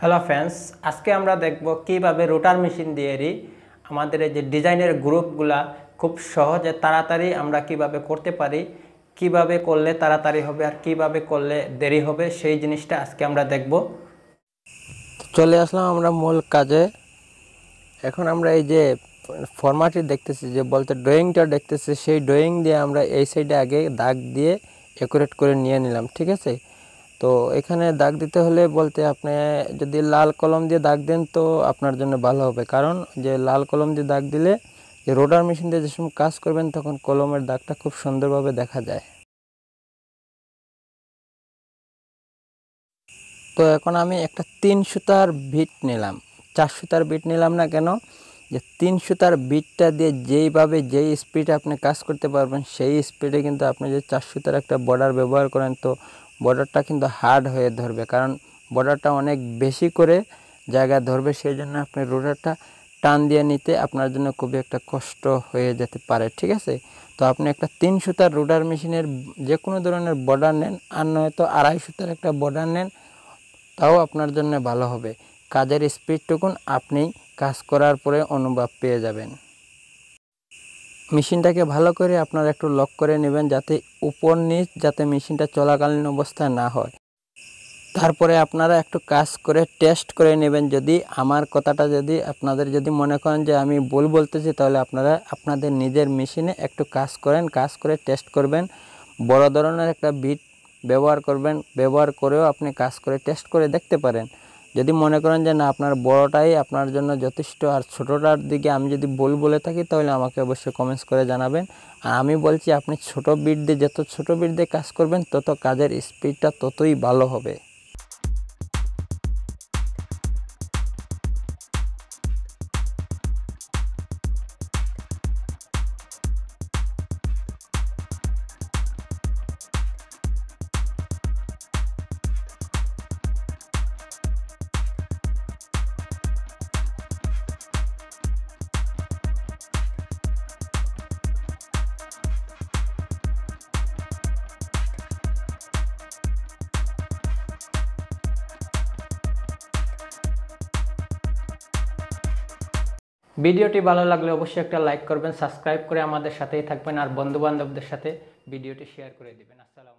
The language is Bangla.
হ্যালো ফ্রেন্ডস, আজকে আমরা দেখব কিভাবে রোটার মেশিন দিয়ে আমাদের এই যে ডিজাইনের গ্রুপগুলা খুব সহজে তাড়াতাড়ি আমরা কিভাবে করতে পারি, কিভাবে করলে তাড়াতাড়ি হবে আর কিভাবে করলে দেরি হবে সেই জিনিসটা আজকে আমরা দেখব। চলে আসলাম আমরা মূল কাজে। এখন আমরা এই যে ফরম্যাটটি দেখতেছি, যে বলতে ড্রয়িংটা দেখতেছি, সেই ড্রয়িং দিয়ে আমরা এই সাইডে আগে দাগ দিয়ে অ্যাকুরেট করে নিয়ে নিলাম। ঠিক আছে, তো এখানে দাগ দিতে হলে বলতে আপনি যদি লাল কলম দিয়ে দাগ দেন তো আপনার জন্য ভালো হবে, কারণ যে লাল কলম দিয়ে দাগ দিলে যে রোটার মেশিন দিয়ে যে সময় কাজ করবেন তখন কলমের দাগটা খুব সুন্দরভাবে দেখা যায়। তো এখন আমি একটা 3 সুতার বিট নিলাম, 4 সুতার বিট নিলাম না কেন, যে 3 সুতার বিটটা দিয়ে যেইভাবে যেই স্পিডে আপনি কাজ করতে পারবেন সেই স্পিডে কিন্তু আপনি যে 4 সুতার একটা বর্ডার ব্যবহার করেন তো বর্ডারটা কিন্তু হার্ড হয়ে ধরবে, কারণ বর্ডারটা অনেক বেশি করে জায়গা ধরবে, সেই জন্য আপনি রোটারটা টান দিয়ে নিতে আপনার জন্য খুবই একটা কষ্ট হয়ে যেতে পারে। ঠিক আছে, তো আপনি একটা 3 সুতার রোটার মেশিনের যে কোনো ধরনের বর্ডার নেন, আর নয়তো 2.5 সুতার একটা বর্ডার নেন, তাও আপনার জন্য ভালো হবে। কাজের স্পিডটুকুন আপনি কাজ করার পরে অনুভব পেয়ে যাবেন। মেশিনটাকে ভালো করে আপনারা একটু লক করে নেবেন, যাতে উপর নিচ যাতে মেশিনটা চলাকালীন অবস্থায় না হয়। তারপরে আপনারা একটু কাজ করে টেস্ট করে নেবেন। যদি আমার কথাটা যদি আপনাদের যদি মনে করেন যে আমি ভুল বলতেছি, তাহলে আপনারা আপনাদের নিজের মেশিনে একটু কাজ করেন, কাজ করে টেস্ট করবেন। বড় ধরনের একটা বিট ব্যবহার করবেন, ব্যবহার করেও আপনি কাজ করে টেস্ট করে দেখতে পারেন। যদি মনে করেন যে না আপনার বড়টাই আপনার জন্য যথেষ্ট আর ছোটোটার দিকে আমি যদি ভুল বলে থাকি, তাহলে আমাকে অবশ্যই কমেন্টস করে জানাবেন। আর আমি বলছি আপনি ছোট বিট দিয়ে যত ছোট বিট দিয়ে কাজ করবেন তত কাজের স্পিডটা ততই ভালো হবে। ভিডিওটি ভালো লাগলে অবশ্যই একটা লাইক করবেন, সাবস্ক্রাইব করে আমাদের সাথেই থাকবেন আর বন্ধু বান্ধবদের সাথে ভিডিওটি শেয়ার করে দিবেন। আসসালামু আলাইকুম।